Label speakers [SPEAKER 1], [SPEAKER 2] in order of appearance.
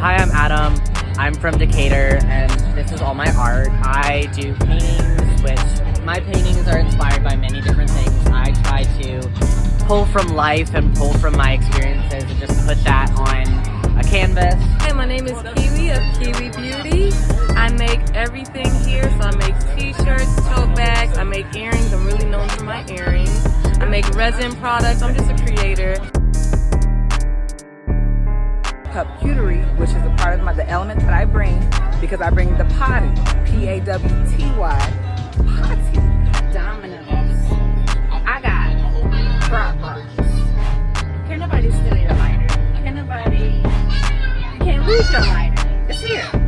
[SPEAKER 1] Hi, I'm Adam. I'm from Decatur, and this is all my art. I do paintings, which my paintings are inspired by many different things. I try to pull from life and pull from my experiences and just put that on a canvas.
[SPEAKER 2] Hi, my name is Kiwi of Kiwi Beauty. I make everything here, so I make t-shirts, tote bags, I make earrings. I'm really known for my earrings. I make resin products. I'm just a creator.
[SPEAKER 3] Pubery, which is a part of the element that I bring, because I bring the potty, P-A-W-T-Y, potty, dominoes. I got props. Can't nobody steal your lighter. You can't lose your lighter. It's here.